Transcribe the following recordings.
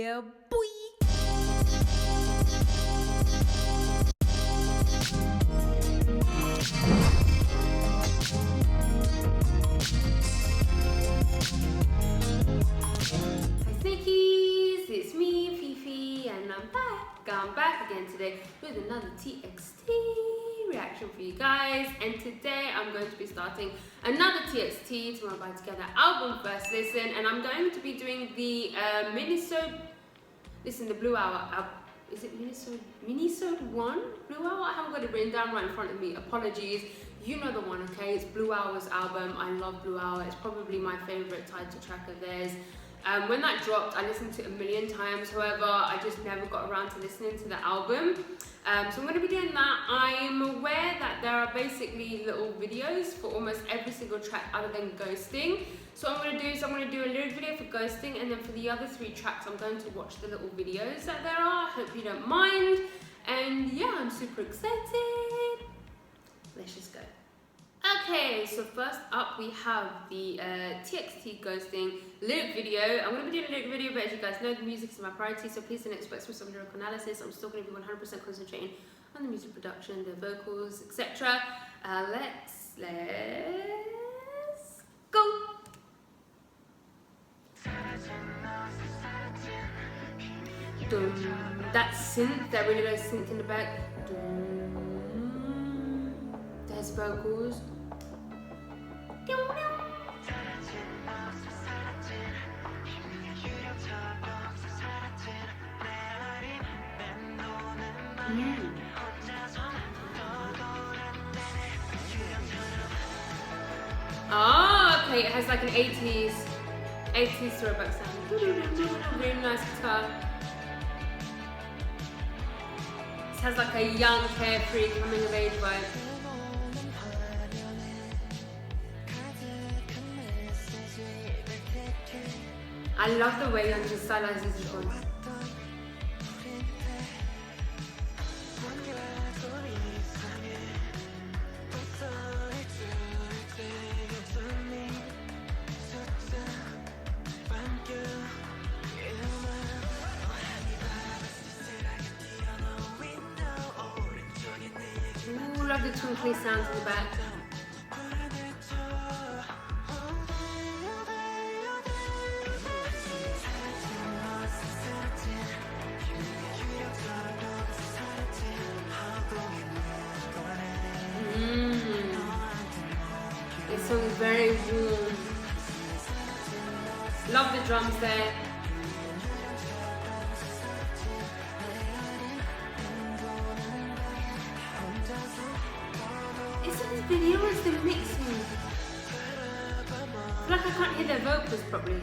Yeah, boy. Sneakies, it's me, Fifi, and I'm back again today with another TXT reaction for you guys. And today I'm going to be starting another TXT, Tumoro우바이투게더 album first listen, and I'm going to be doing the the Blue Hour. Is it minisode1? Blue Hour? I haven't got it written down right in front of me. Apologies. You know the one, okay? It's Blue Hour's album. I love Blue Hour. It's probably my favorite title track of theirs. When that dropped, I listened to it a million times. However, I just never got around to listening to the album. So I'm going to be doing that. I'm aware that there are basically little videos for almost every single track other than Ghosting. So what I'm going to do is I'm going to do a lyric video for Ghosting, and then for the other 3 tracks, I'm going to watch the little videos that there are. Hope you don't mind. And yeah, I'm super excited. Let's just go. Okay, so first up we have the TXT Ghosting lyric video. I'm going to be doing a lyric video, but as you guys know, the music is my priority, so please don't expect some lyrical analysis. I'm still going to be 100% concentrating on the music production, the vocals, etc. Let's go! That synth, that really low synth in the back. There's vocals. Oh, okay, it has like an 80s throwback sound. Really nice guitar. It has like a young, carefree, coming of age vibe. I love the way Young just stylizes his voice. Ooh, love the twinkly sounds in the back. This song is very warm. Love the drums there. Is it the video or is the mixing? I feel like I can't hear their vocals properly.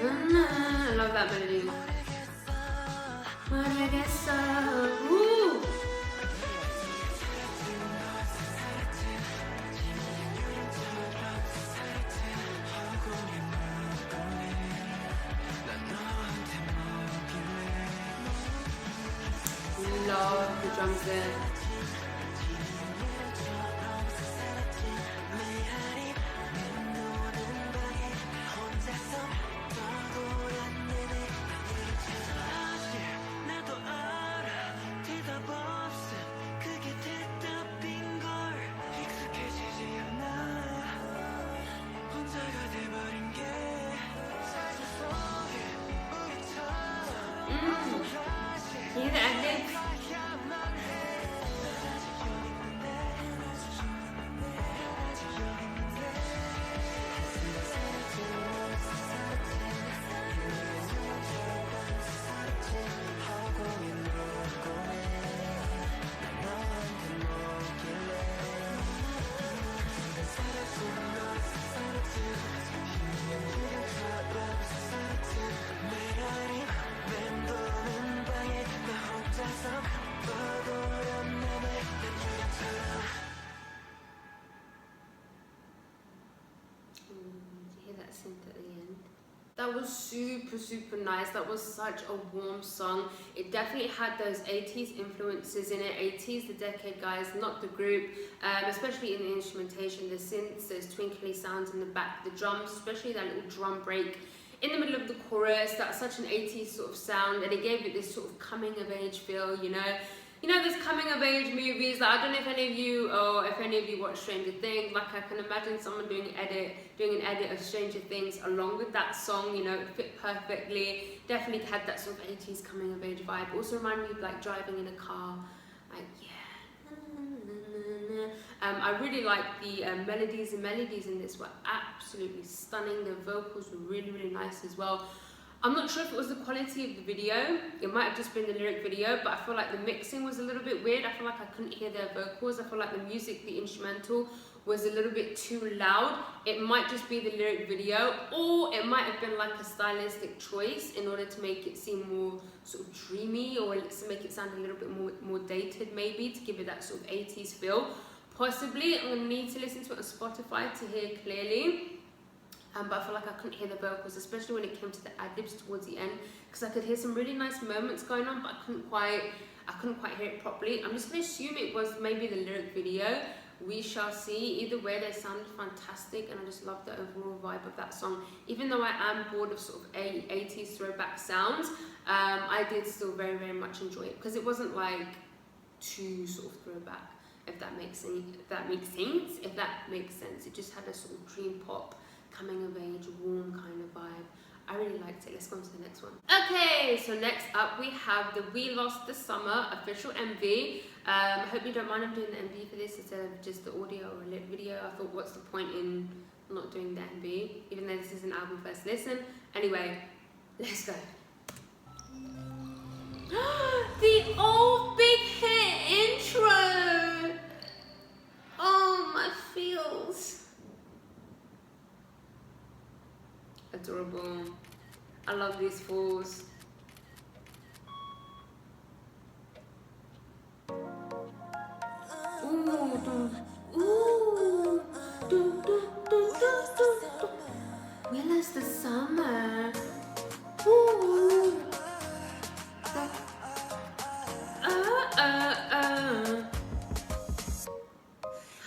I love that melody. Woo! Love the drums there. You hear the ad-libs? You hear that synth at the end? That was super nice. That was such a warm song. It definitely had those 80s influences in it. 80s, the decade, guys, not the group. Especially in the instrumentation, the synths, those twinkly sounds in the back, the drums, especially that little drum break in the middle of the chorus. That's such an 80s sort of sound, and it gave it this sort of coming of age feel, you know. You know, those coming of age movies, like, I don't know if any of you watch Stranger Things. Like, I can imagine someone doing an edit of Stranger Things along with that song, you know, it fit perfectly. Definitely had that sort of 80s coming of age vibe. Also reminded me of like driving in a car, like, yeah. I really like the melodies. The melodies in this were absolutely stunning. The vocals were really nice as well. I'm not sure if it was the quality of the video. It might have just been the lyric video, but I feel like the mixing was a little bit weird. I feel like I couldn't hear their vocals. I feel like the music, the instrumental, was a little bit too loud. It might just be the lyric video, or it might have been like a stylistic choice in order to make it seem more sort of dreamy, or to make it sound a little bit more dated, maybe, to give it that sort of 80s feel. Possibly. I'm going to need to listen to it on Spotify to hear clearly. But I feel like I couldn't hear the vocals, especially when it came to the ad-libs towards the end, because I could hear some really nice moments going on, but I couldn't quite hear it properly. I'm just going to assume it was maybe the lyric video. We shall see. Either way, they sounded fantastic, and I just love the overall vibe of that song. Even though I am bored of sort of 80s throwback sounds, I did still very much enjoy it, because it wasn't like too sort of throwback, if that makes sense. It just had a sort of dream pop, coming of age, warm kind of vibe. I really liked it. Let's go on to the next one. Okay, so next up we have the We Lost the Summer official MV. I hope you don't mind I'm doing the MV for this instead of just the audio or a lit video. I thought, what's the point in not doing the MV, even though this is an album first listen. Anyway, let's go. The old big hit intro. Oh, my feels. Adorable. I love these falls. Ooh, ooh, we lost the summer. Ooh.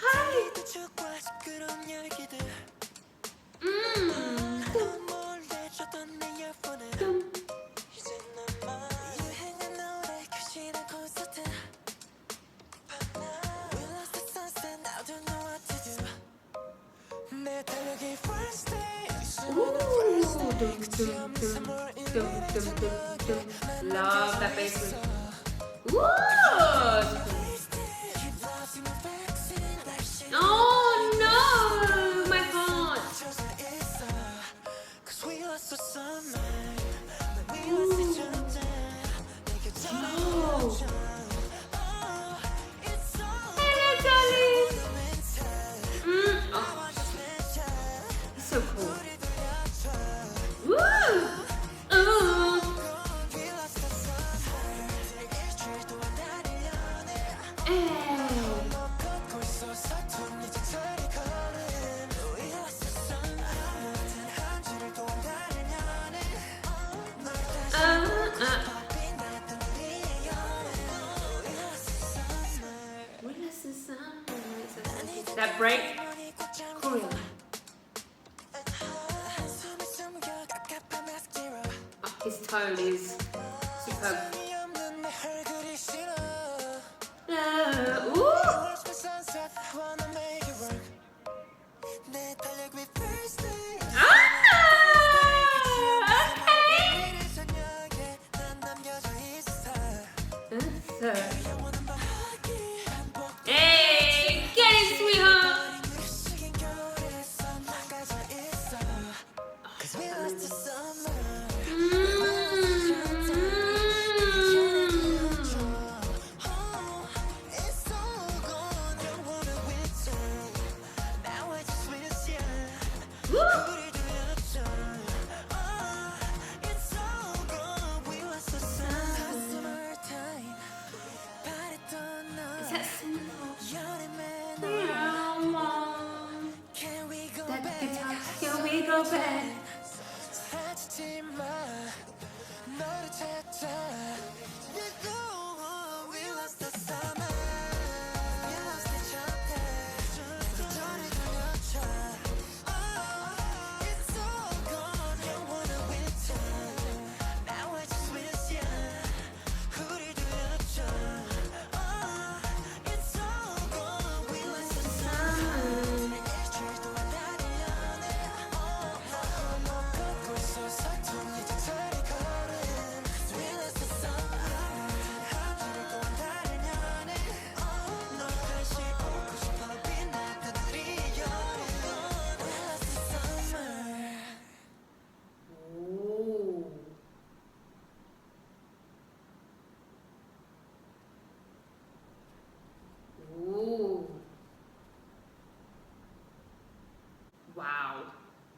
Hi. Love that bass. Woo! Oh no, my heart. Hello, darling. Oh, so cool. Woo! That break, Korean. Oh, his tone is superb. Ooh. Hey, get it, sweetheart. That guitar so bad. Wow,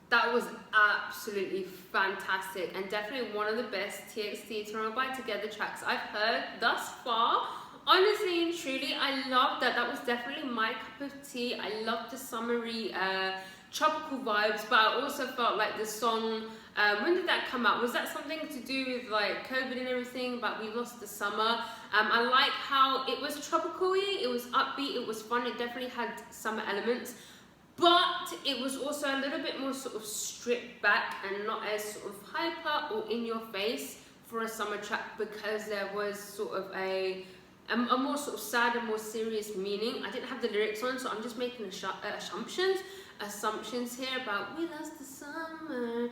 that was absolutely fantastic and definitely one of the best TXT Tumoro우바이투게더 tracks I've heard thus far. Honestly and truly, I love that. That was definitely my cup of tea. I love the summery, tropical vibes, but I also felt like the song, when did that come out? Was that something to do with like COVID and everything, but we lost the summer? I like how it was tropical-y, it was upbeat, it was fun, it definitely had summer elements, but it was also a little bit more sort of stripped back and not as sort of hyper or in your face for a summer track, because there was sort of a more sort of sad and more serious meaning. I didn't have the lyrics on, so I'm just making assumptions here about we lost the summer.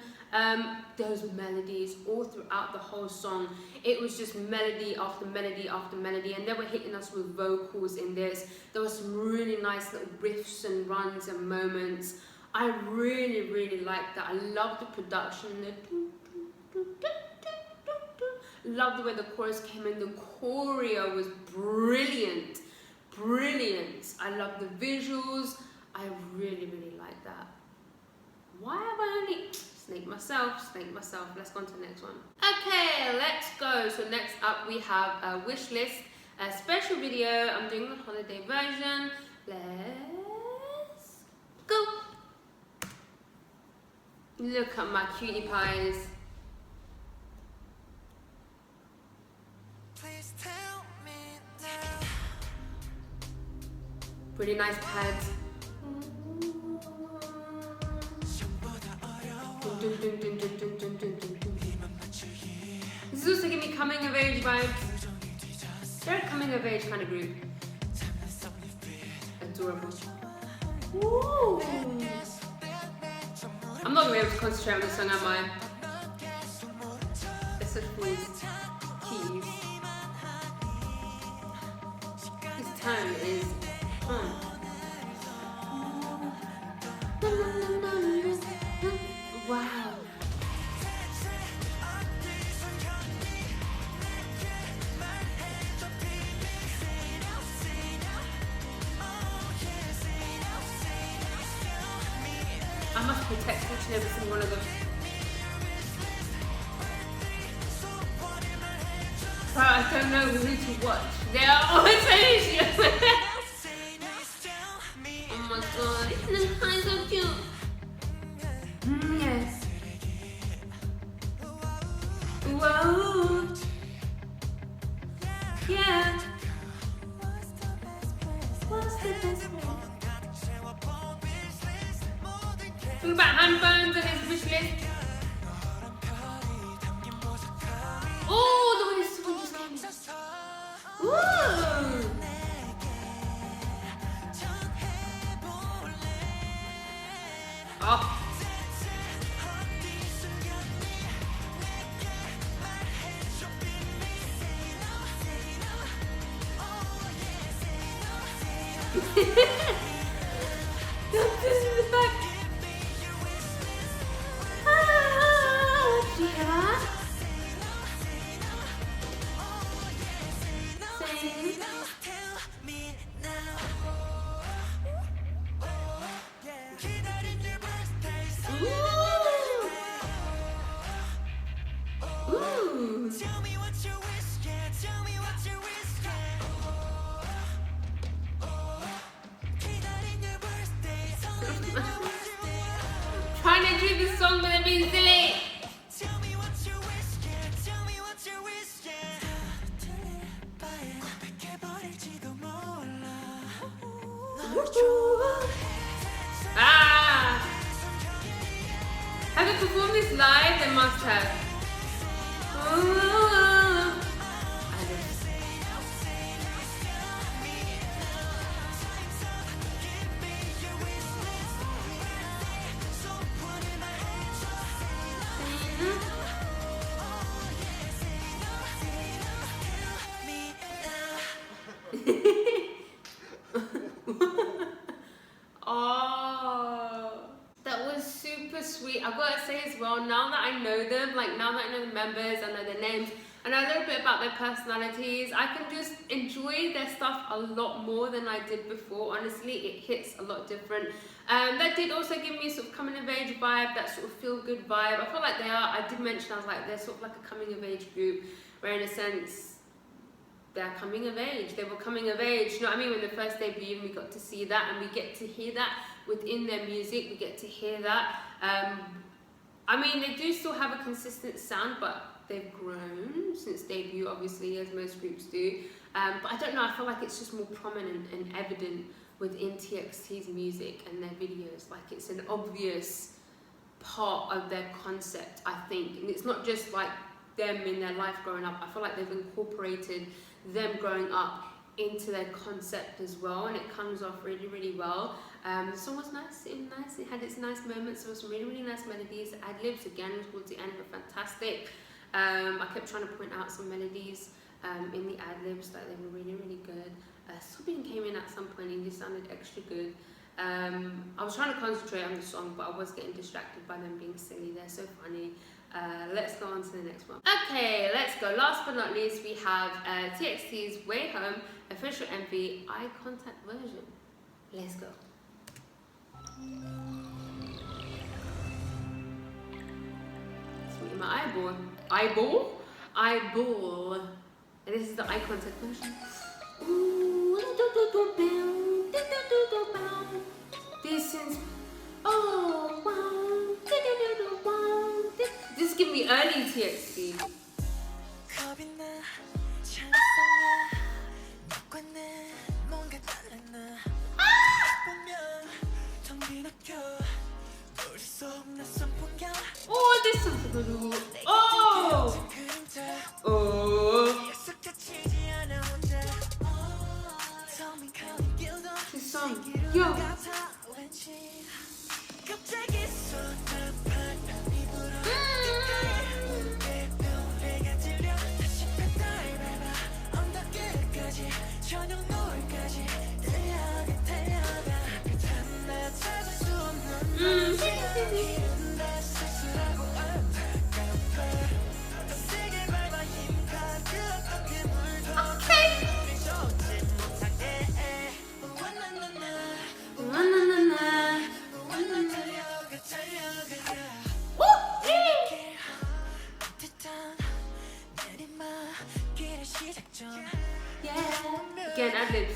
Those melodies all throughout the whole song, it was just melody after melody after melody, and they were hitting us with vocals in this. There was some really nice little riffs and runs and moments. I really liked that. I love the production, love the way the chorus came in. The choreo was brilliant. I love the visuals. I really like that. Why have I only snake myself? Let's go on to the next one. Okay, let's go. So next up we have a Wishlist, a special video. I'm doing the holiday version. Let's go. Look at my cutie pies. Pretty nice pads. This is also giving me coming of age vibes. They're a coming of age kind of group. Adorable. Ooh. I'm not gonna be able to concentrate on this song, am I? They're such fools. Keys. His tone is wow. I must protect each and every single one of them. But I don't know who to watch. They are all delicious. Oh my god, isn't that so cute? Yes. Whoa. Yeah. What's the best place? Think about handphones and his wishlist. Oh, the way this one just came in. Ooh. Oh. This is the back. Yeah. Trying to do the song perform this live, they must have. Oh, that was super sweet. I've got to say as well, now that I know them, like now that I know the members, I know their names, I know a little bit about their personalities, I can just enjoy their stuff a lot more than I did before. Honestly, it hits a lot different. That did also give me a sort of coming of age vibe, that sort of feel good vibe. I feel like they are, I did mention, I was like, they're sort of like a coming of age group, where in a sense, they're coming of age. They were coming of age, you know what I mean? When the first debut, and we got to see that, and we get to hear that within their music. We get to hear that. I mean, they do still have a consistent sound, but they've grown since debut, obviously, as most groups do. But I don't know, I feel like it's just more prominent and evident within TXT's music and their videos. Like, it's an obvious part of their concept, I think. And it's not just like them in their life growing up. I feel like they've incorporated them growing up into their concept as well, and it comes off really, really well. The song was nice, it had its nice moments. There were some really, really nice melodies. The ad-libs again towards the end were fantastic. I kept trying to point out some melodies in the ad-libs that they were really, really good. Subin came in at some point and he sounded extra good. I was trying to concentrate on the song, but I was getting distracted by them being silly. They're so funny. Let's go on to the next one. Okay, let's go. Last but not least, we have TXT's Way Home official MV eye contact version. Let's go. It's my eyeball. Eyeball. And this is the eye contact version. This is this give me early TXT. Oh, this is good. Oh, oh. This song, yo. Again, ad-libs.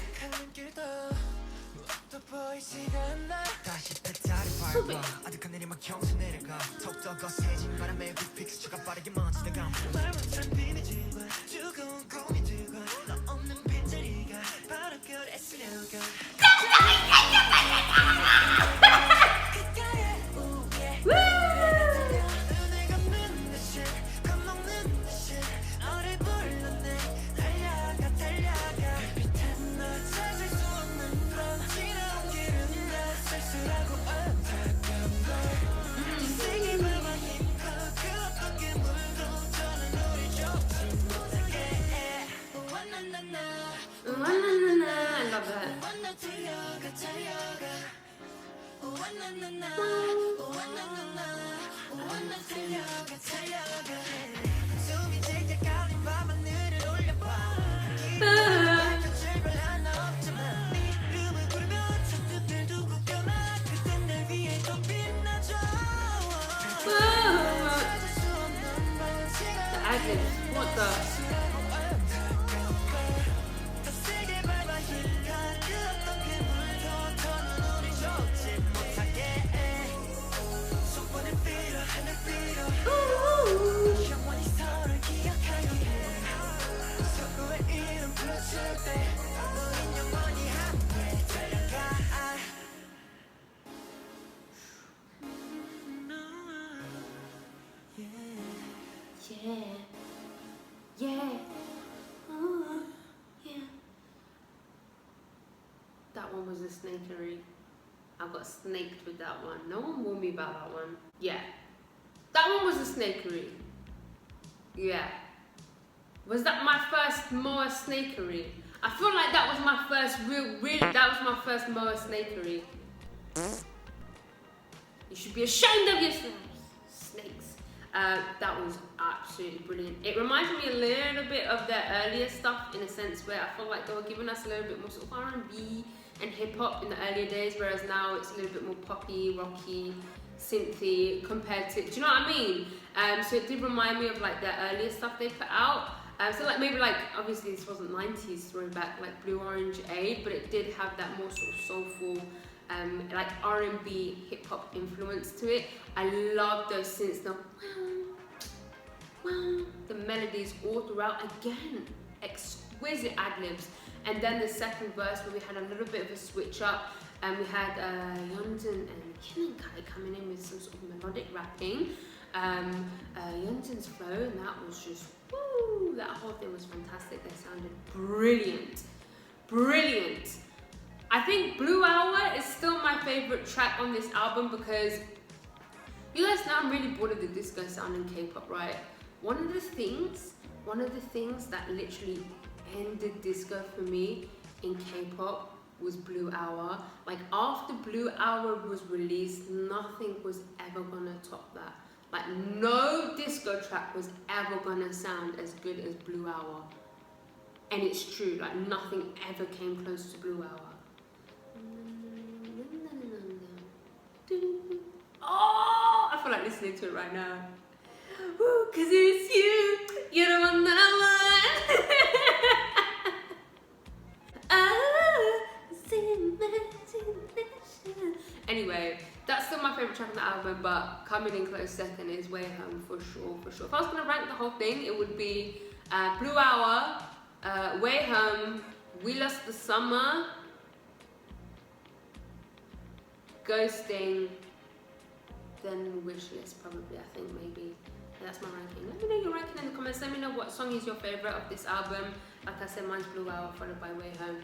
I love that. The ad-libs, what the? Yeah. Yeah. Oh, yeah. That one was a snakery. I got snaked with that one. No one warned me about that one. Yeah. That one was a snakery. Yeah. Was that my first Moa snakery? I feel like that was my first that was my first Moa snakery. You should be ashamed of yourselves, snakes. That was absolutely brilliant. It reminded me a little bit of their earlier stuff in a sense where I feel like they were giving us a little bit more sort of R&B and hip hop in the earlier days, whereas now it's a little bit more poppy, rocky, synthy compared to, do you know what I mean? So it did remind me of like their earlier stuff they put out. So like maybe like, obviously this wasn't 90s throwback like Blue Orange Aid, but it did have that more sort of soulful, like R&B hip hop influence to it. I love those synths, the melodies all throughout, again, exquisite ad-libs. And then the second verse where we had a little bit of a switch up, and we had Yeonjun and Kai coming in with some sort of melodic rapping. Yeonjun's flow, and that was just, woo, that whole thing was fantastic. They sounded brilliant, brilliant. I think Blue Hour is still my favorite track on this album because you guys know I'm really bored of the disco sound in K-pop, right? One of the things that literally ended disco for me in K-pop was Blue Hour. Like after Blue Hour was released, nothing was ever gonna top that. Like no disco track was ever gonna sound as good as Blue Hour. And it's true, like nothing ever came close to Blue Hour. Oh, I feel like listening to it right now. Ooh, cause it's you, you're the one that I want. Anyway, that's still my favourite track on the album, but coming in close second is Way Home for sure, for sure. If I was gonna rank the whole thing, it would be Blue Hour, Way Home, We Lost the Summer, Ghosting, then Wishlist probably, I think maybe. Yeah, that's my ranking. Let me know your ranking in the comments. Let me know what song is your favourite of this album. Like I said, mine's Blue Hour followed by Way Home.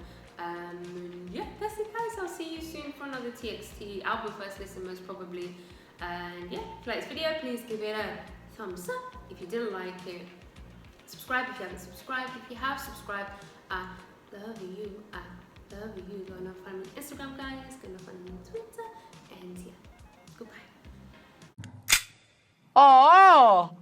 Yeah, that's it guys. I'll see you soon for another TXT album first listen most probably. And yeah, if you like this video, please give it a thumbs up. If you didn't like it, subscribe if you haven't subscribed. If you have subscribed, I love you. I love you. Go and find me on Instagram guys. Go and find me on Twitter. And yeah, goodbye. 어.